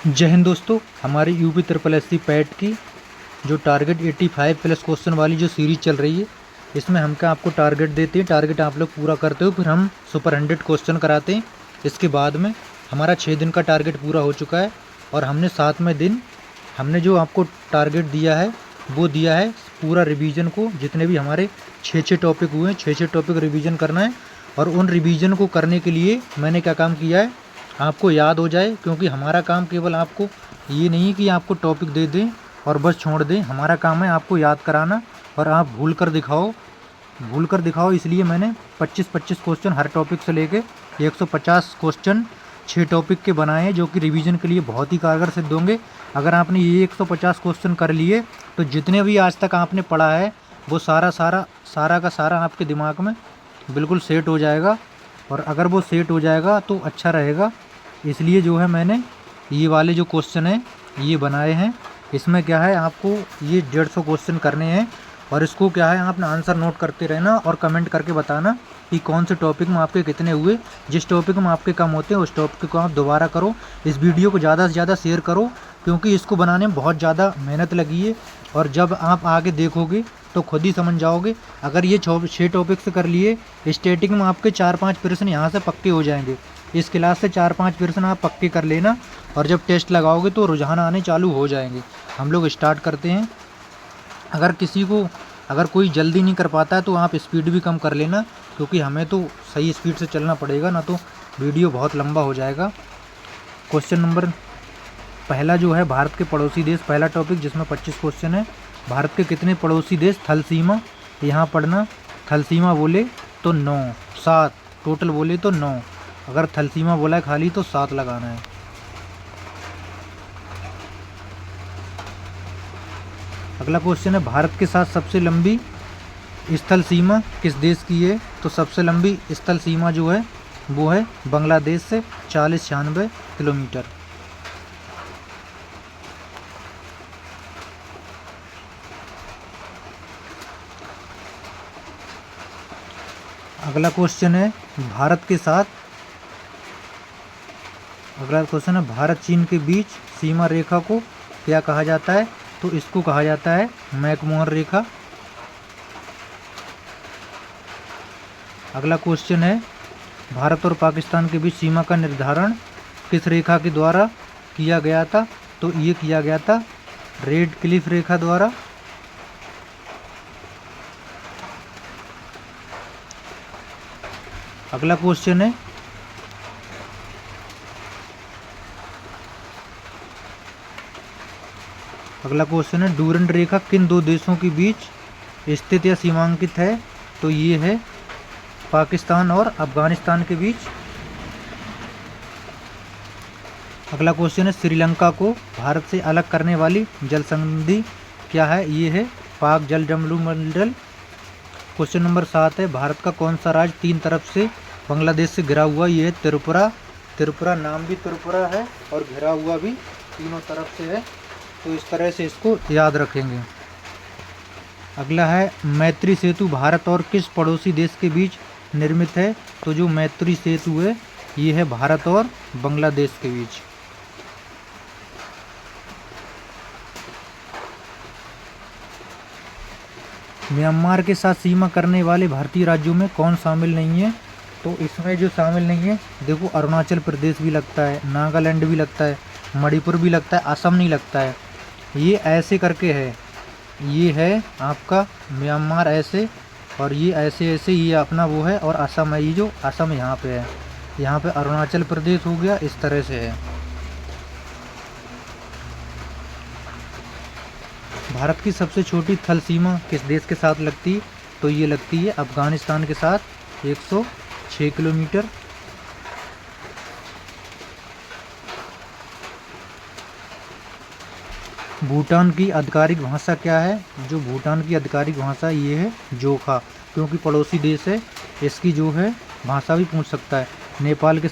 जय हिंद दोस्तों। हमारी UP triple S C PET की जो टारगेट 85 प्लस क्वेश्चन वाली जो सीरीज चल रही है, इसमें हम क्या आपको टारगेट देते हैं, टारगेट आप लोग पूरा करते हो, फिर हम सुपर 100 क्वेश्चन कराते हैं। इसके बाद में हमारा 6 दिन का टारगेट पूरा हो चुका है और हमने 7वें दिन हमने जो आपको टारगेट दिया है वो दिया है पूरा रिवीजन को। जितने भी हमारे 6 टॉपिक हुए हैं, 6 टॉपिक रिवीजन करना है। और उन रिवीजन को करने के लिए मैंने क्या काम किया है, आपको याद हो जाए, क्योंकि हमारा काम केवल आपको ये नहीं कि आपको टॉपिक दे दें और बस छोड़ दें। हमारा काम है आपको याद कराना और आप भूल कर दिखाओ। इसलिए मैंने 25-25 क्वेश्चन हर टॉपिक से लेके 150 क्वेश्चन 6 टॉपिक के बनाए हैं, जो कि रिवीजन के लिए बहुत ही कारगर सिद्ध होंगे। अगर आपने ये 150 क्वेश्चन कर लिए तो जितने भी आज तक आपने पढ़ा है वो सारा का सारा आपके दिमाग में बिल्कुल सेट हो जाएगा। और अगर वो सेट हो जाएगा तो अच्छा रहेगा। इसलिए जो है मैंने ये वाले जो क्वेश्चन हैं ये बनाए हैं। इसमें क्या है, आपको ये 150 क्वेश्चन करने हैं और इसको क्या है, आपने आंसर नोट करते रहना और कमेंट करके बताना कि कौन से टॉपिक में आपके कितने हुए। जिस टॉपिक में आपके कम होते हैं उस टॉपिक को आप दोबारा करो। इस वीडियो को ज़्यादा से ज़्यादा शेयर करो, क्योंकि इसको बनाने में बहुत ज़्यादा मेहनत लगी है और जब आप आगे देखोगे तो खुद ही समझ जाओगे। अगर ये 6 टॉपिक से कर लिए, स्टेटिंग में आपके 4-5 प्रश्न यहाँ से पक्के हो जाएंगे। इस क्लास से 4-5 प्रश्न आप पक्के कर लेना और जब टेस्ट लगाओगे तो रुझान आने चालू हो जाएंगे। हम लोग स्टार्ट करते हैं। अगर कोई जल्दी नहीं कर पाता है तो आप स्पीड भी कम कर लेना, क्योंकि हमें तो सही स्पीड से चलना पड़ेगा, ना तो वीडियो बहुत लंबा हो जाएगा। क्वेश्चन नंबर पहला जो है, भारत के पड़ोसी देश, पहला टॉपिक जिसमें 25 क्वेश्चन है। भारत के कितने पड़ोसी देश? थल सीमा यहाँ पढ़ना। थल सीमा बोले तो 9, 7 टोटल बोले तो 9। अगर थल सीमा बोला है खाली तो 7 लगाना है। अगला क्वेश्चन है, भारत के साथ सबसे लंबी स्थल सीमा किस देश की है? तो सबसे लंबी स्थल सीमा जो है वो है बांग्लादेश से 40-96 किलोमीटर। अगला क्वेश्चन है, भारत चीन के बीच सीमा रेखा को क्या कहा जाता है? तो इसको कहा जाता है मैकमोहन रेखा। अगला क्वेश्चन है, भारत और पाकिस्तान के बीच सीमा का निर्धारण किस रेखा के द्वारा किया गया था? तो ये किया गया था रेड क्लिफ रेखा द्वारा। अगला क्वेश्चन है, डूरंड रेखा किन दो देशों के बीच स्थित या सीमांकित है? तो ये है पाकिस्तान और अफगानिस्तान के बीच। अगला क्वेश्चन है, श्रीलंका को भारत से अलग करने वाली जल संधि क्या है? ये है पाक जल मंडल। क्वेश्चन नंबर 7 है, भारत का कौन सा राज्य 3 तरफ से बांग्लादेश से घिरा हुआ? ये है त्रिपुरा। नाम भी त्रिपुरा है और घिरा हुआ भी तीनों तरफ से है। तो इस तरह से इसको याद रखेंगे। अगला है, मैत्री सेतु भारत और किस पड़ोसी देश के बीच निर्मित है? तो जो मैत्री सेतु है ये है भारत और बांग्लादेश के बीच। म्यांमार के साथ सीमा करने वाले भारतीय राज्यों में कौन शामिल नहीं है? तो इसमें जो शामिल नहीं है, देखो अरुणाचल प्रदेश भी लगता है, नागालैंड भी लगता है, मणिपुर भी लगता है, असम नहीं लगता है। ये ऐसे करके है, ये है आपका म्यांमार ऐसे और ये ऐसे, ये अपना वो है और असम है। ये जो असम यहाँ पे है, यहाँ पे अरुणाचल प्रदेश हो गया, इस तरह से है। भारत की सबसे छोटी थल सीमा किस देश के साथ लगती? तो ये लगती है अफगानिस्तान के साथ 106 किलोमीटर। भूटान की आधिकारिक भाषा क्या है? जो भूटान की आधिकारिक भाषा ये है जोखा, क्योंकि पड़ोसी देश है, इसकी जो है भाषा भी पूछ सकता है। नेपाल के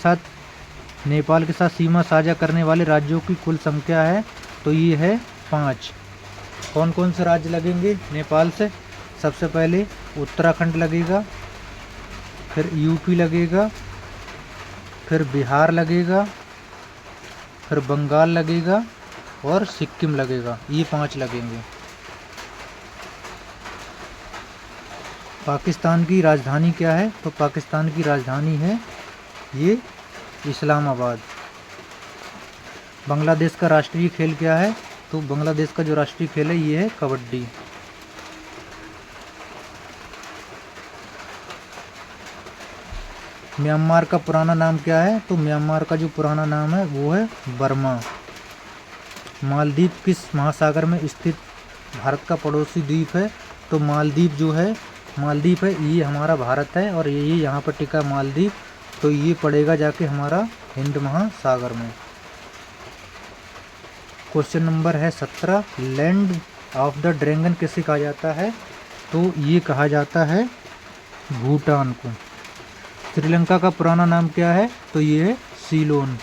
साथ सीमा साझा करने वाले राज्यों की कुल संख्या है, तो ये है 5। कौन कौन से राज्य लगेंगे नेपाल से? सबसे पहले उत्तराखंड लगेगा, फिर यूपी लगेगा, फिर बिहार लगेगा, फिर बंगाल लगेगा और सिक्किम लगेगा, ये 5 लगेंगे। पाकिस्तान की राजधानी क्या है? तो पाकिस्तान की राजधानी है ये इस्लामाबाद। बांग्लादेश का राष्ट्रीय खेल क्या है? तो बांग्लादेश का जो राष्ट्रीय खेल है ये है कबड्डी। म्यांमार का पुराना नाम क्या है? तो म्यांमार का जो पुराना नाम है वो है बर्मा। मालदीव किस महासागर में स्थित भारत का पड़ोसी द्वीप है? तो मालदीव जो है, मालदीव है ये हमारा भारत है और ये यहाँ पर टिका मालदीव, तो ये पड़ेगा जाके हमारा हिंद महासागर में। क्वेश्चन नंबर है 17, लैंड ऑफ द ड्रैगन किसे कहा जाता है? तो ये कहा जाता है भूटान को। श्रीलंका का पुराना नाम क्या है? तो ये है सीलोन।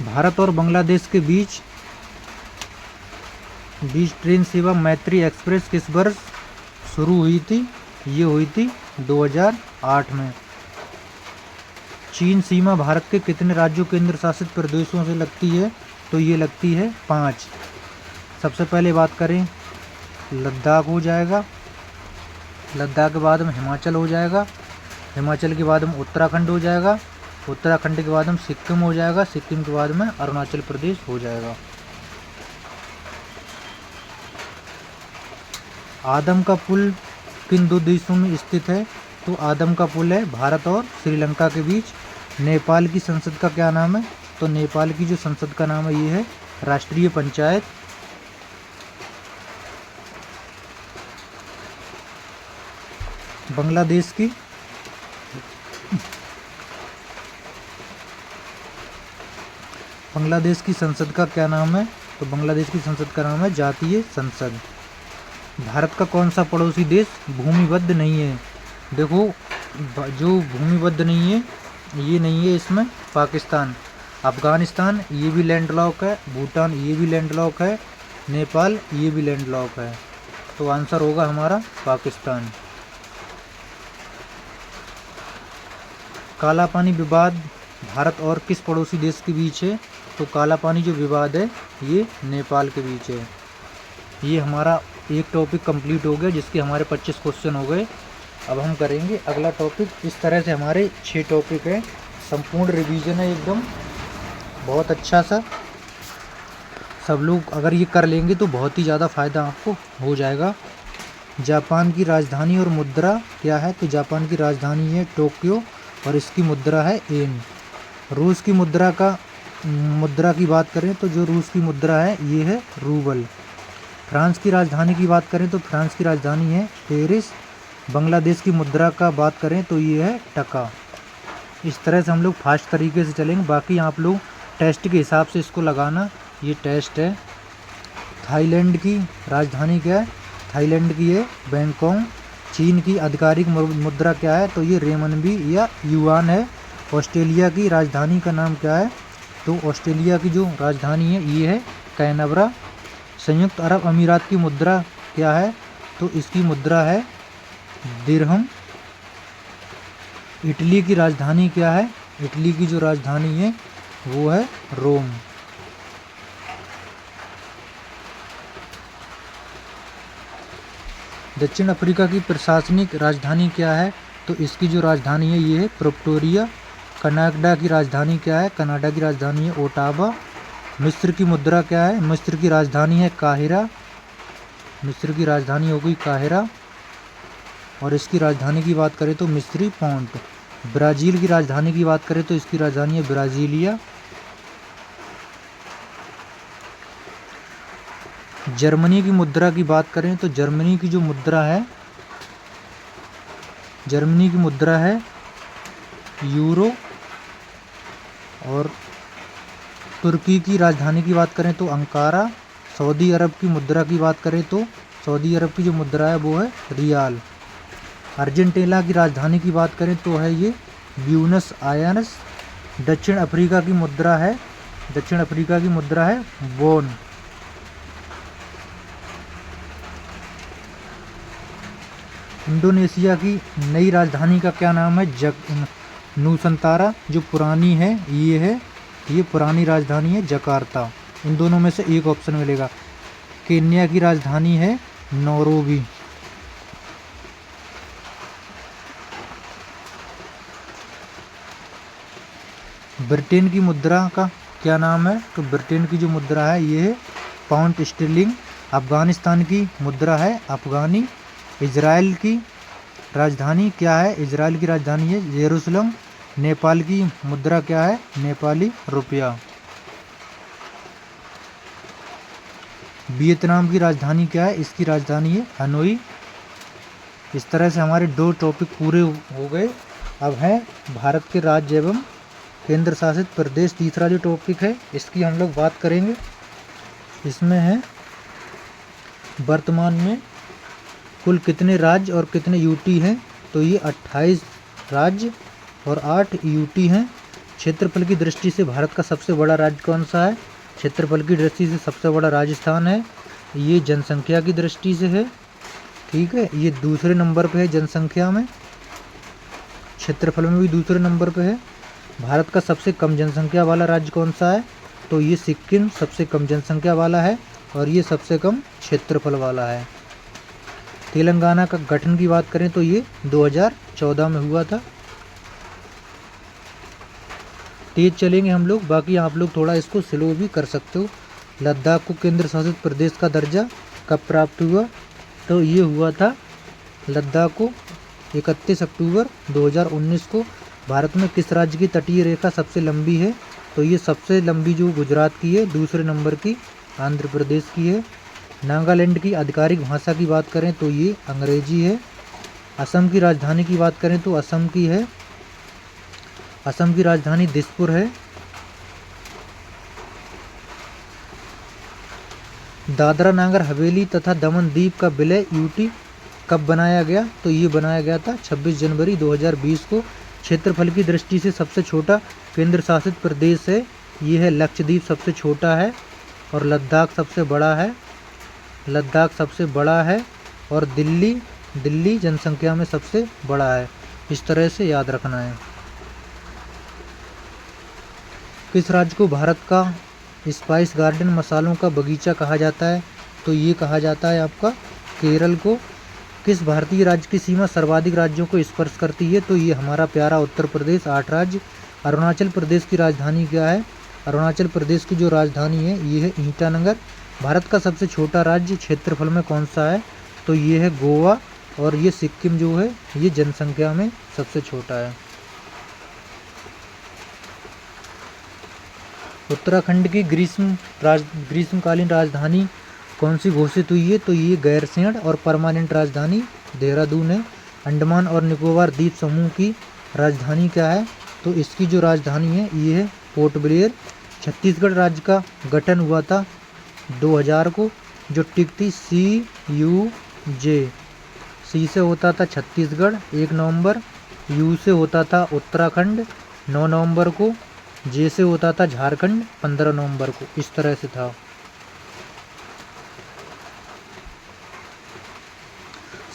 भारत और बांग्लादेश के बीच ट्रेन सेवा मैत्री एक्सप्रेस किस वर्ष शुरू हुई थी? ये हुई थी 2008 में। चीन सीमा भारत के कितने राज्यों केंद्र शासित प्रदेशों से लगती है? तो ये लगती है 5। सबसे पहले बात करें लद्दाख हो जाएगा, लद्दाख के बाद में हिमाचल हो जाएगा, हिमाचल के बाद में उत्तराखंड हो जाएगा, उत्तराखंड के बाद में सिक्किम हो जाएगा, सिक्किम के बाद में अरुणाचल प्रदेश हो जाएगा। आदम का पुल किन 2 देशों में स्थित है? तो आदम का पुल है भारत और श्रीलंका के बीच। नेपाल की संसद का क्या नाम है? तो नेपाल की जो संसद का नाम है ये है राष्ट्रीय पंचायत। बांग्लादेश की संसद का क्या नाम है? तो बांग्लादेश की संसद का नाम है जातीय संसद। भारत का कौन सा पड़ोसी देश भूमिबद्ध नहीं है? देखो जो भूमिबद्ध नहीं है ये नहीं है इसमें पाकिस्तान, अफगानिस्तान ये भी लैंडलॉक है, भूटान ये भी लैंडलॉक है, नेपाल ये भी लैंडलॉक है। तो आंसर होगा हमारा पाकिस्तान। काला पानी विवाद भारत और किस पड़ोसी देश के बीच है? तो काला पानी जो विवाद है ये नेपाल के बीच है। ये हमारा एक टॉपिक कंप्लीट हो गया जिसके हमारे 25 क्वेश्चन हो गए। अब हम करेंगे अगला टॉपिक। इस तरह से हमारे 6 टॉपिक हैं, संपूर्ण रिवीजन है एकदम बहुत अच्छा सा। सब लोग अगर ये कर लेंगे तो बहुत ही ज़्यादा फ़ायदा आपको हो जाएगा। जापान की राजधानी और मुद्रा क्या है? तो जापान की राजधानी है टोक्यो और इसकी मुद्रा है येन। रूस की मुद्रा की बात करें तो जो रूस की मुद्रा है ये है रूबल। फ्रांस की राजधानी की बात करें तो फ्रांस की राजधानी है पेरिस। बांग्लादेश की मुद्रा का बात करें तो ये है टका। इस तरह से हम लोग फास्ट तरीके से चलेंगे, बाकी आप लोग टेस्ट के हिसाब से इसको लगाना, ये टेस्ट है। थाईलैंड की राजधानी क्या है? थाईलैंड की है बैंकॉक। चीन की आधिकारिक मुद्रा क्या है? तो ये रेमनबी या युआन है। ऑस्ट्रेलिया की राजधानी का नाम क्या है? तो ऑस्ट्रेलिया की जो राजधानी है ये है कैनबरा। संयुक्त अरब अमीरात की मुद्रा क्या है? तो इसकी मुद्रा है दिरहम। इटली की राजधानी क्या है? इटली की जो राजधानी है वो है रोम। दक्षिण अफ्रीका की प्रशासनिक राजधानी क्या है? तो इसकी जो राजधानी है ये है प्रिटोरिया। कनाडा की राजधानी क्या है? कनाडा की राजधानी है ओटावा। मिस्र की मुद्रा क्या है? मिस्र की राजधानी है काहिरा। मिस्र की राजधानी हो गई काहिरा और इसकी राजधानी की बात करें तो मिस्री पौंड। ब्राज़ील की राजधानी की बात करें तो इसकी राजधानी है ब्राज़ीलिया। जर्मनी की मुद्रा की बात करें तो जर्मनी की जो मुद्रा है, जर्मनी की मुद्रा है यूरो। और तुर्की की राजधानी की बात करें तो अंकारा। सऊदी अरब की मुद्रा की बात करें तो सऊदी अरब की जो मुद्रा है वो है रियाल। अर्जेंटीना की राजधानी की बात करें तो है ये ब्यूनस आयर्स। दक्षिण अफ्रीका की मुद्रा है बोन। इंडोनेशिया की नई राजधानी का क्या नाम है? नूसंतारा। जो पुरानी है ये पुरानी राजधानी है जकार्ता। इन दोनों में से एक ऑप्शन मिलेगा। केन्या की राजधानी है नैरोबी। ब्रिटेन की मुद्रा का क्या नाम है? तो ब्रिटेन की जो मुद्रा है ये है पाउंड स्टर्लिंग। अफगानिस्तान की मुद्रा है अफगानी। इजराइल की राजधानी क्या है? इजराइल की राजधानी है यरूशलेम। नेपाल की मुद्रा क्या है? नेपाली रुपया। वियतनाम की राजधानी क्या है? इसकी राजधानी है हनोई। इस तरह से हमारे 2 टॉपिक पूरे हो गए। अब है भारत के राज्य एवं केंद्र शासित प्रदेश। तीसरा जो टॉपिक है इसकी हम लोग बात करेंगे। इसमें है वर्तमान में कुल कितने राज्य और कितने यूटी हैं? तो ये 28 राज्य और 8 यूटी हैं। क्षेत्रफल की दृष्टि से भारत का सबसे बड़ा राज्य कौन सा है? क्षेत्रफल की दृष्टि से सबसे बड़ा राजस्थान है। ये जनसंख्या की दृष्टि से है, ठीक है। ये दूसरे नंबर पे है जनसंख्या में, क्षेत्रफल में भी दूसरे नंबर पे है। भारत का सबसे कम जनसंख्या वाला राज्य कौन सा है? तो ये सिक्किम सबसे कम जनसंख्या वाला है और ये सबसे कम क्षेत्रफल वाला है। तेलंगाना का गठन की बात करें तो ये 2014 में हुआ था। तेज चलेंगे हम लोग, बाकी आप लोग थोड़ा इसको स्लो भी कर सकते हो। लद्दाख को केंद्र शासित प्रदेश का दर्जा कब प्राप्त हुआ? तो ये हुआ था लद्दाख को 31 अक्टूबर 2019 को। भारत में किस राज्य की तटीय रेखा सबसे लंबी है? तो ये सबसे लंबी जो गुजरात की है, दूसरे नंबर की आंध्र प्रदेश की है। नागालैंड की आधिकारिक भाषा की बात करें तो ये अंग्रेजी है। असम की राजधानी की बात करें तो असम की राजधानी दिसपुर है। दादरा नागर हवेली तथा दमन दीव का विलय यूटी कब बनाया गया? तो ये बनाया गया था 26 जनवरी 2020 को। क्षेत्रफल की दृष्टि से सबसे छोटा केंद्र शासित प्रदेश है, ये है लक्षद्वीप सबसे छोटा है और लद्दाख सबसे बड़ा है और दिल्ली जनसंख्या में सबसे बड़ा है। इस तरह से याद रखना है। किस राज्य को भारत का स्पाइस गार्डन मसालों का बगीचा कहा जाता है? तो ये कहा जाता है आपका केरल को। किस भारतीय राज्य की सीमा सर्वाधिक राज्यों को स्पर्श करती है? तो ये हमारा प्यारा उत्तर प्रदेश 8 राज्य। अरुणाचल प्रदेश की राजधानी क्या है? अरुणाचल प्रदेश की जो राजधानी है ये है ईटानगर। भारत का सबसे छोटा राज्य क्षेत्रफल में कौन सा है? तो ये है गोवा और ये सिक्किम जो है ये जनसंख्या में सबसे छोटा है। उत्तराखंड की ग्रीष्मकालीन राजधानी कौन सी घोषित हुई है? तो ये गैरसैंण और परमानेंट राजधानी देहरादून है। अंडमान और निकोबार द्वीप समूह की राजधानी क्या है? तो इसकी जो राजधानी है ये है पोर्ट ब्लेयर। छत्तीसगढ़ राज्य का गठन हुआ था 2000 को। जो टिक थी CUJ। C से होता था छत्तीसगढ़ 1 नवंबर, U से होता था उत्तराखंड 9 नवंबर को, J से होता था झारखंड 15 नवंबर को। इस तरह से था।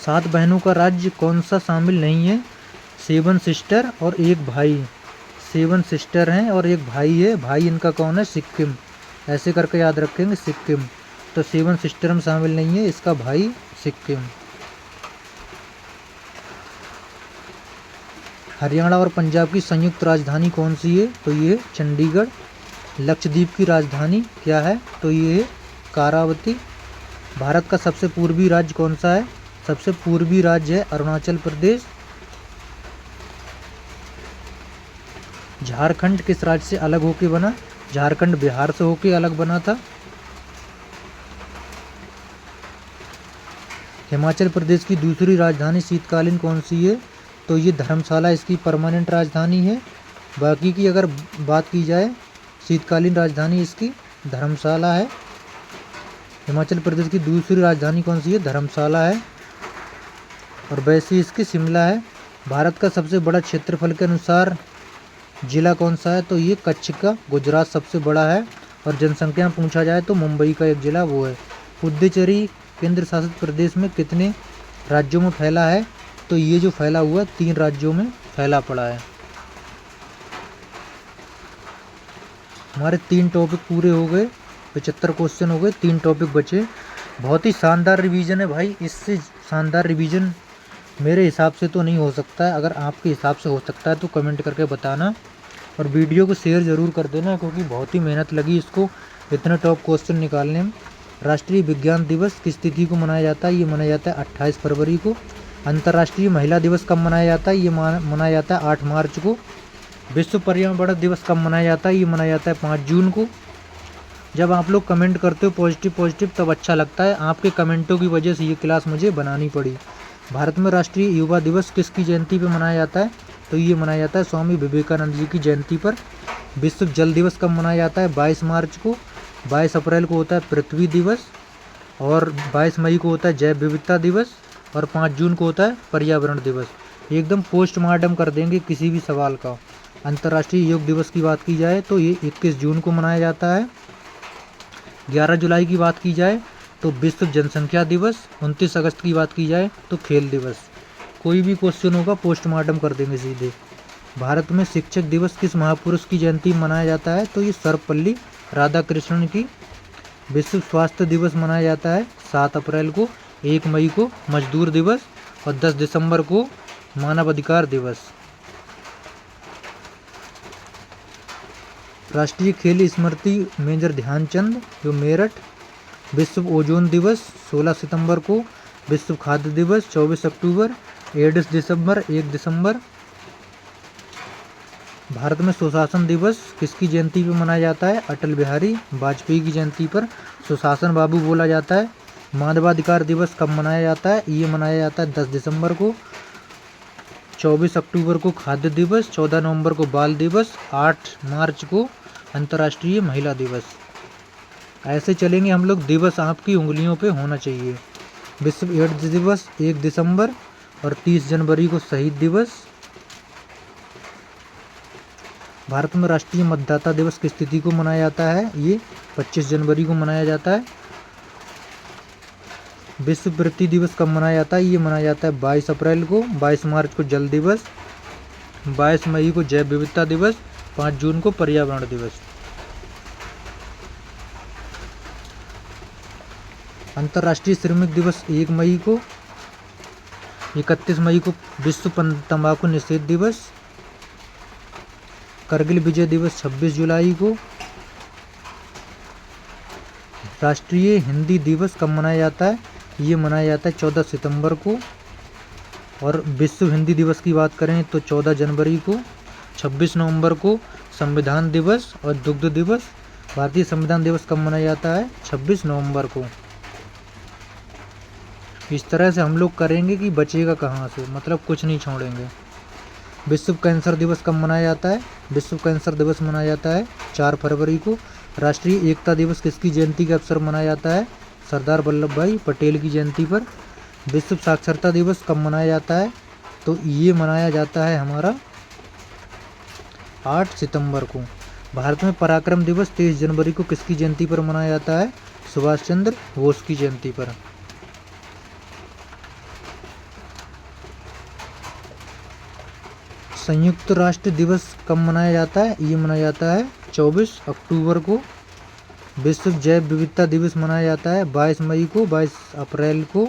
7 बहनों का राज्य कौन सा शामिल नहीं है? 7 सिस्टर और एक भाई। 7 सिस्टर हैं और एक भाई है। भाई इनका कौन है? सिक्किम। ऐसे करके याद रखेंगे सिक्किम। तो 7 सिस्टर में शामिल नहीं है, इसका भाई सिक्किम। हरियाणा और पंजाब की संयुक्त राजधानी कौन सी है? तो ये चंडीगढ़। लक्षद्वीप की राजधानी क्या है? तो ये है कारावती। भारत का सबसे पूर्वी राज्य कौन सा है? सबसे पूर्वी राज्य है अरुणाचल प्रदेश। झारखंड किस राज्य से अलग होकर बना? झारखंड बिहार से होकर अलग बना था। हिमाचल प्रदेश की दूसरी राजधानी शीतकालीन कौन सी है? तो ये धर्मशाला इसकी परमानेंट राजधानी है। बाकी की अगर बात की जाए शीतकालीन राजधानी इसकी धर्मशाला है। हिमाचल प्रदेश की दूसरी राजधानी कौन सी है? धर्मशाला है और वैसे इसकी शिमला है। भारत का सबसे बड़ा क्षेत्रफल के अनुसार जिला कौन सा है? तो ये कच्छ का। गुजरात सबसे बड़ा है और जनसंख्या पूछा जाए तो मुंबई का एक जिला वो है। पुडुचेरी केंद्र शासित प्रदेश में कितने राज्यों में फैला है? तो ये जो फैला हुआ 3 राज्यों में फैला पड़ा है। हमारे 3 टॉपिक पूरे हो गए, 75 क्वेश्चन हो गए, 3 टॉपिक बचे। बहुत ही शानदार रिवीजन है भाई, इससे शानदार रिवीजन मेरे हिसाब से तो नहीं हो सकता है। अगर आपके हिसाब से हो सकता है तो कमेंट करके बताना, और वीडियो को शेयर ज़रूर कर देना, क्योंकि बहुत ही मेहनत लगी इसको इतने टॉप क्वेश्चन निकालने में। राष्ट्रीय विज्ञान दिवस किस तिथि को मनाया जाता है? ये मनाया जाता है 28 फरवरी को। अंतर्राष्ट्रीय महिला दिवस कब मनाया जाता है? ये मनाया जाता है 8 मार्च को। विश्व पर्यावरण दिवस कब मनाया जाता है? ये मनाया जाता है 5 जून को। जब आप लोग कमेंट करते हो पॉजिटिव तब अच्छा लगता है। आपके कमेंटों की वजह से ये क्लास मुझे बनानी पड़ी। भारत में राष्ट्रीय युवा दिवस किसकी जयंती पर मनाया जाता है? तो ये मनाया जाता है स्वामी विवेकानंद जी की जयंती पर। विश्व जल दिवस कब मनाया जाता है? 22 मार्च को। 22 अप्रैल को होता है पृथ्वी दिवस, और 22 मई को होता है जैव विविधता दिवस, और 5 जून को होता है पर्यावरण दिवस। एकदम पोस्टमार्टम कर देंगे किसी भी सवाल का। अंतर्राष्ट्रीय योग दिवस की बात की जाए तो ये 21 जून को मनाया जाता है। 11 जुलाई की बात की जाए तो विश्व जनसंख्या दिवस। 29 अगस्त की बात की जाए तो खेल दिवस। कोई भी क्वेश्चन होगा पोस्टमार्टम कर देंगे सीधे। भारत में शिक्षक दिवस किस महापुरुष की जयंती मनाया जाता है? तो ये सर्वपल्ली राधाकृष्णन की। विश्व स्वास्थ्य दिवस मनाया जाता है 7 अप्रैल को। 1 मई को मजदूर दिवस, और 10 दिसंबर को मानवाधिकार दिवस। राष्ट्रीय खेल स्मृति मेजर ध्यानचंद जो मेरठ। विश्व ओजोन दिवस 16 सितंबर को। विश्व खाद्य दिवस 24 अक्टूबर। एड्स दिसंबर 1 दिसंबर। भारत में सुशासन दिवस किसकी जयंती पर मनाया जाता है? अटल बिहारी वाजपेयी की जयंती पर सुशासन बाबू बोला जाता है। मानवाधिकार दिवस कब मनाया जाता है? ये मनाया जाता है 10 दिसंबर को। 24 अक्टूबर को खाद्य दिवस। 14 नवंबर को बाल दिवस। 8 मार्च को अंतर्राष्ट्रीय महिला दिवस। ऐसे चलेंगे हम लोग, दिवस आपकी उंगलियों पे होना चाहिए। विश्व एड्स दिवस 1 दिसंबर, और 30 जनवरी को शहीद दिवस। भारत में राष्ट्रीय मतदाता दिवस किस तिथि को मनाया जाता है? ये 25 जनवरी को मनाया जाता है। विश्व पृथ्वी दिवस कब मनाया जाता है? ये मनाया जाता है 22 अप्रैल को। 22 मार्च को जल दिवस। 22 मई को जैव विविधता दिवस। 5 जून को पर्यावरण दिवस। अंतर्राष्ट्रीय श्रमिक दिवस 1 मई को। 31 मई को विश्व तंबाकू निषेध दिवस। करगिल विजय दिवस 26 जुलाई को। राष्ट्रीय हिंदी दिवस कब मनाया जाता है? ये मनाया जाता है 14 सितंबर को। और विश्व हिंदी दिवस की बात करें तो 14 जनवरी को। 26 नवंबर को संविधान दिवस और दुग्ध दिवस। भारतीय संविधान दिवस कब मनाया जाता है? 26 नवंबर को। इस तरह से हम लोग करेंगे कि बचेगा कहाँ से, मतलब कुछ नहीं छोड़ेंगे। विश्व कैंसर दिवस कब मनाया जाता है? विश्व कैंसर दिवस मनाया जाता है 4 फरवरी को। राष्ट्रीय एकता दिवस किसकी जयंती के अवसर मनाया जाता है? सरदार वल्लभ भाई पटेल की जयंती पर। विश्व साक्षरता दिवस कब मनाया जाता है? तो ये मनाया जाता है हमारा 8 सितंबर को। भारत में पराक्रम दिवस 23 जनवरी को किसकी जयंती पर मनाया जाता है? सुभाष चंद्र बोस की जयंती पर। संयुक्त राष्ट्र दिवस कब मनाया जाता है? ये मनाया जाता है 24 अक्टूबर को। विश्व जैव विविधता दिवस मनाया जाता है 22 मई को। 22 अप्रैल को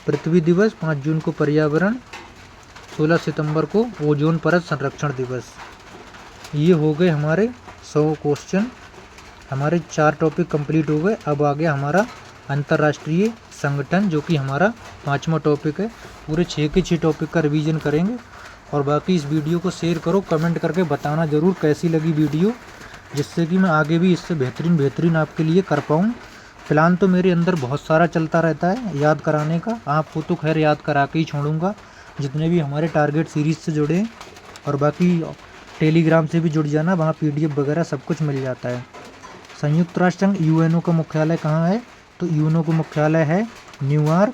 पृथ्वी दिवस। 5 जून को पर्यावरण। 16 सितंबर को ओजोन परत संरक्षण दिवस। ये हो गए हमारे 100 क्वेश्चन। हमारे 4 टॉपिक कंप्लीट हो गए। अब आ गया हमारा अंतर्राष्ट्रीय संगठन, जो कि हमारा 5वां टॉपिक है। पूरे 6 के 6 टॉपिक का रिवीजन करेंगे। और बाकी इस वीडियो को शेयर करो, कमेंट करके बताना ज़रूर कैसी लगी वीडियो, जिससे कि मैं आगे भी इससे बेहतरीन आपके लिए कर पाऊँ। प्लान तो मेरे अंदर बहुत सारा चलता रहता है याद कराने का। आपको तो खैर याद करा के ही छोड़ूंगा, जितने भी हमारे टारगेट सीरीज़ से जुड़े हैं। और बाकी टेलीग्राम से भी जुड़ जाना, वहाँ PDF वगैरह सब कुछ मिल जाता है। संयुक्त राष्ट्र संघ UNO का मुख्यालय कहाँ है? तो UNO का मुख्यालय है न्यूयॉर्क।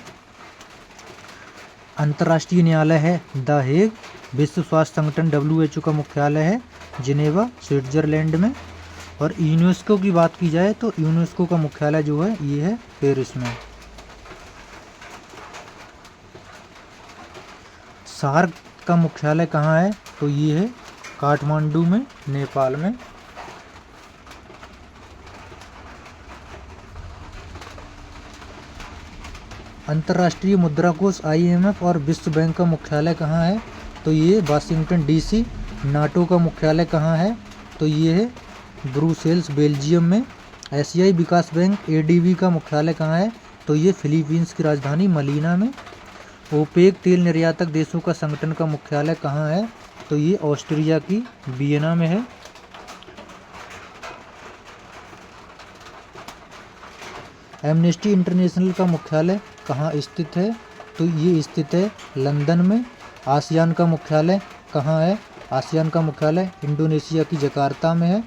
अंतर्राष्ट्रीय न्यायालय है द हेग। विश्व स्वास्थ्य संगठन WHO का मुख्यालय है जिनेवा स्विट्जरलैंड में। और यूनेस्को की बात की जाए तो यूनेस्को का मुख्यालय जो है ये है पेरिस में। सार्क का मुख्यालय कहाँ है? तो ये है काठमांडू में, नेपाल में। अंतर्राष्ट्रीय मुद्रा कोष IMF और विश्व बैंक का मुख्यालय कहाँ है? तो ये वाशिंगटन DC। नाटो का मुख्यालय कहाँ है? तो ये है ब्रुसेल्स, बेल्जियम में। एशियाई विकास बैंक ADB का मुख्यालय कहाँ है? तो ये फिलीपींस की राजधानी मनीला में। ओपेक तेल निर्यातक देशों का संगठन का मुख्यालय कहाँ है? तो ये ऑस्ट्रिया की वियना में है। एमनेस्टी इंटरनेशनल का मुख्यालय कहाँ स्थित है? तो ये स्थित है लंदन में। आसियान का मुख्यालय कहाँ है? आसियान का मुख्यालय इंडोनेशिया की जकार्ता में है।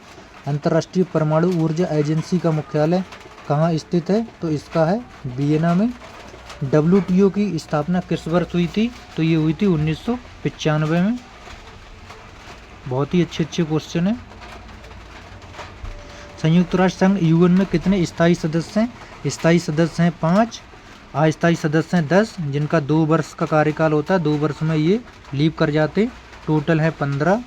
अंतर्राष्ट्रीय परमाणु ऊर्जा एजेंसी का मुख्यालय कहाँ स्थित है? तो इसका है वियना में। WTO की स्थापना किस वर्ष हुई थी? तो ये हुई थी 1995 में। बहुत ही अच्छे क्वेश्चन है। संयुक्त राष्ट्र संघ UN में कितने स्थायी सदस्य हैं? स्थायी सदस्य हैं 5, अस्थायी सदस्य हैं 10, जिनका 2 वर्ष का कार्यकाल होता है। 2 वर्ष में ये लीव कर जाते। टोटल है 15।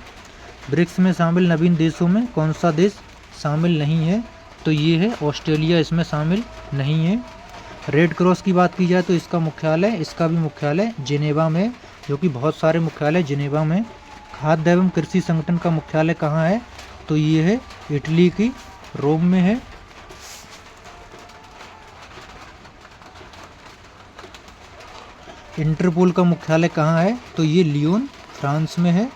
ब्रिक्स में शामिल नवीन देशों में कौन सा देश शामिल नहीं है? तो ये है ऑस्ट्रेलिया, इसमें शामिल नहीं है। रेड क्रॉस की बात की जाए तो इसका भी मुख्यालय जिनेवा में, जो कि बहुत सारे मुख्यालय जिनेवा में। खाद्य एवं कृषि संगठन का मुख्यालय कहाँ है? तो ये है इटली की रोम में है। इंटरपोल का मुख्यालय कहाँ है? तो ये लियोन, फ्रांस में है।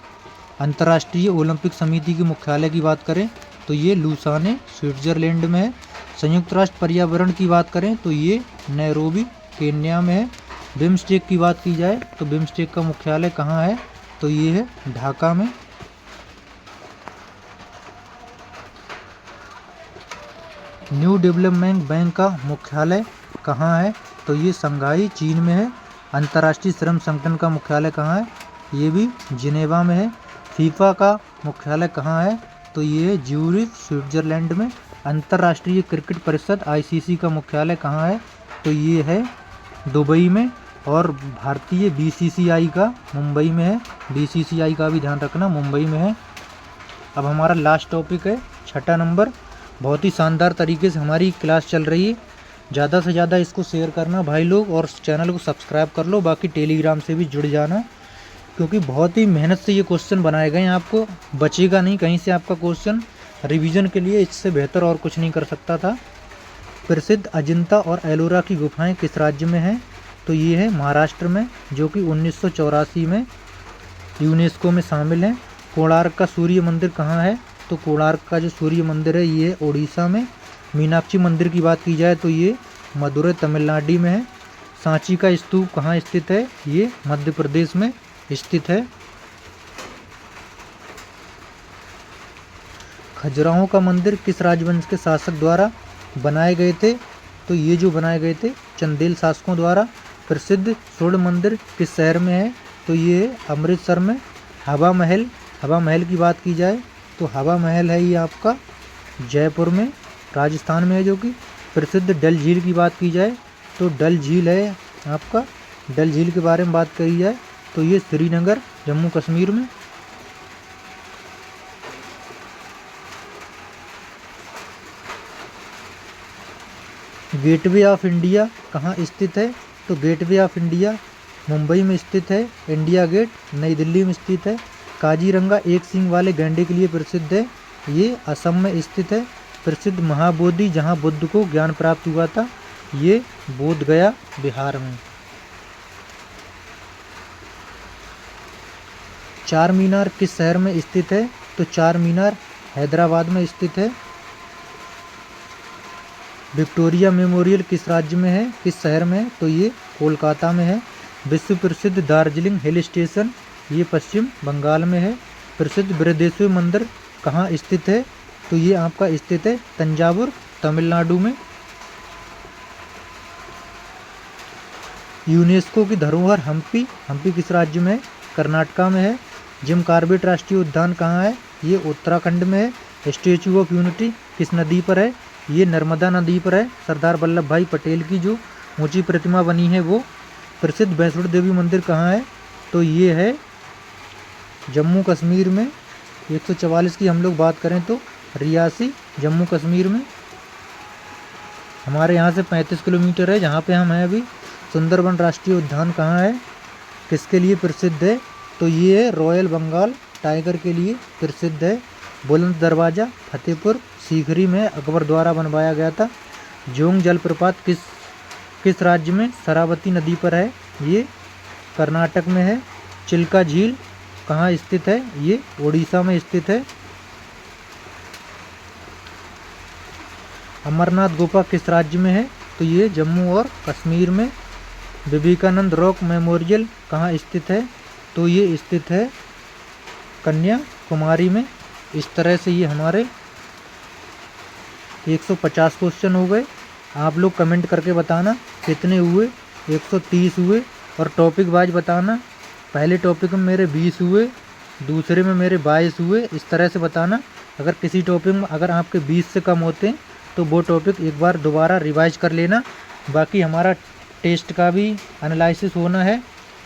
अंतर्राष्ट्रीय ओलंपिक समिति के मुख्यालय की बात करें तो ये लुसाने, स्विट्जरलैंड में है। संयुक्त राष्ट्र पर्यावरण की बात करें तो ये नैरोबी, केन्या में है। बिम्स्टेक की बात की जाए तो बिम्स्टेक का मुख्यालय कहाँ है? तो ये है ढाका में। न्यू डेवलपमेंट बैंक का मुख्यालय कहाँ है? तो ये शंघाई, चीन में है। अंतर्राष्ट्रीय श्रम संगठन का मुख्यालय कहाँ है? ये भी जिनेवा में है। फीफा का मुख्यालय कहाँ है? तो ये है ज्यूरिख, स्विट्जरलैंड में। अंतर्राष्ट्रीय क्रिकेट परिषद ICC का मुख्यालय कहाँ है? तो ये है दुबई में। और भारतीय BCCI का मुंबई में है। BCCI का भी ध्यान रखना, मुंबई में है। अब हमारा लास्ट टॉपिक है 6ठा नंबर। बहुत ही शानदार तरीके से हमारी क्लास चल रही है। ज़्यादा से ज़्यादा इसको शेयर करना भाई लोग, और चैनल को सब्सक्राइब कर लो। बाकी टेलीग्राम से भी जुड़ जाना, क्योंकि बहुत ही मेहनत से ये क्वेश्चन बनाए गए हैं। आपको बचेगा नहीं कहीं से आपका क्वेश्चन। रिवीजन के लिए इससे बेहतर और कुछ नहीं कर सकता था। प्रसिद्ध अजंता और एलोरा की गुफाएं किस राज्य में हैं? तो ये है महाराष्ट्र में, जो कि 1984 में यूनेस्को में शामिल है। कोणार्क का सूर्य मंदिर कहाँ है? तो कोणार्क का जो सूर्य मंदिर है ये ओडिशा में। मीनाक्षी मंदिर की बात की जाए तो ये मदुरै, तमिलनाडु में है। सांची का स्तूप कहाँ स्थित है? ये मध्य प्रदेश में स्थित है। खजुराहो का मंदिर किस राजवंश के शासक द्वारा बनाए गए थे? तो ये जो बनाए गए थे चंदेल शासकों द्वारा। प्रसिद्ध स्वर्ण मंदिर किस शहर में है? तो ये अमृतसर में। हवा महल की बात की जाए तो हवा महल है ये आपका जयपुर में, राजस्थान में है। जो कि प्रसिद्ध डल झील की बात की जाए तो डल झील है आपका, डल झील के बारे में बात करी जाए तो ये श्रीनगर, जम्मू कश्मीर में। गेटवे ऑफ इंडिया कहाँ स्थित है? तो गेटवे ऑफ इंडिया मुंबई में स्थित है। इंडिया गेट नई दिल्ली में स्थित है। काजीरंगा एक सींग वाले गैंडे के लिए प्रसिद्ध है। ये असम में स्थित है। प्रसिद्ध महाबोधि जहाँ बुद्ध को ज्ञान प्राप्त हुआ था, ये बोध गया, बिहार में। चार मीनार किस शहर में स्थित है? तो चार मीनार हैदराबाद में स्थित है। विक्टोरिया मेमोरियल किस राज्य में है, किस शहर में है? तो ये कोलकाता में है। विश्व प्रसिद्ध दार्जिलिंग हिल स्टेशन ये पश्चिम बंगाल में है। प्रसिद्ध बृहदेश्वर मंदिर कहाँ स्थित है? तो ये आपका स्थित है तंजावुर, तमिलनाडु में। यूनेस्को की धरोहर हम्पी किस राज्य में है? कर्नाटका में है। जिम कॉर्बेट राष्ट्रीय उद्यान कहाँ है? ये उत्तराखंड में है। स्टैचू ऑफ यूनिटी किस नदी पर है? ये नर्मदा नदी पर है। सरदार वल्लभ भाई पटेल की जो ऊंची प्रतिमा बनी है वो। प्रसिद्ध वैष्णो देवी मंदिर कहाँ है? तो ये है जम्मू कश्मीर में। 144 की हम लोग बात करें तो रियासी जम्मू कश्मीर में। हमारे यहाँ से 35 किलोमीटर है जहाँ पे हम हैं अभी। सुंदरबन राष्ट्रीय उद्यान कहाँ है, किसके लिए प्रसिद्ध है, तो ये है रॉयल बंगाल टाइगर के लिए प्रसिद्ध है। बुलंद दरवाज़ा फतेहपुर सीकरी में अकबर द्वारा बनवाया गया था। जोंग जलप्रपात किस राज्य में शरावती नदी पर है, ये कर्नाटक में है। चिल्का झील कहाँ स्थित है, ये उड़ीसा में स्थित है। अमरनाथ गुफा किस राज्य में है, तो ये जम्मू और कश्मीर में। विवेकानंद रॉक मेमोरियल कहाँ स्थित है, तो ये स्थित है कन्याकुमारी में। इस तरह से ये हमारे 150 क्वेश्चन हो गए। आप लोग कमेंट करके बताना कितने हुए। 130 हुए और टॉपिक वाइज बताना। पहले टॉपिक में मेरे 20 हुए, दूसरे में मेरे 22 हुए। इस तरह से बताना। अगर किसी टॉपिक में अगर आपके 20 से कम होते हैं तो वो टॉपिक एक बार दोबारा रिवाइज कर लेना। बाकी हमारा टेस्ट का भी एनालिसिस होना है,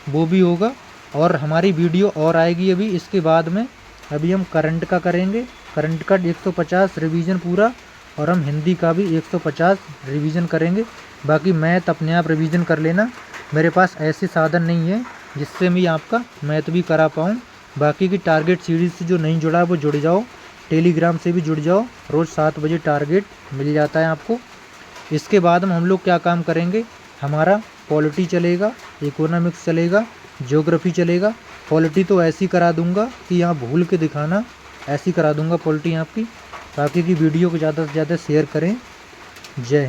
वो भी होगा। और हमारी वीडियो और आएगी अभी इसके बाद में। अभी हम करंट का करेंगे, करंट का 150 रिवीजन पूरा, और हम हिंदी का भी 150 रिवीजन करेंगे। बाकी मैथ अपने आप रिवीजन कर लेना। मेरे पास ऐसे साधन नहीं है जिससे मैं आपका मैथ भी करा पाऊँ। बाकी की टारगेट सीरीज से जो नहीं जुड़ा है वो जुड़ जाओ। टेलीग्राम से भी जुड़ जाओ। रोज़ 7 बजे टारगेट मिल जाता है आपको। इसके बाद में हम लोग क्या काम करेंगे, हमारा पॉलिटी चलेगा, इकोनॉमिक्स चलेगा, ज्योग्राफी चलेगा। पॉलिटी तो ऐसी करा दूंगा कि यहाँ भूल के दिखाना, ऐसी करा दूंगा पॉलिटी आपकी। बाकी की वीडियो को ज़्यादा से ज़्यादा शेयर करें। जय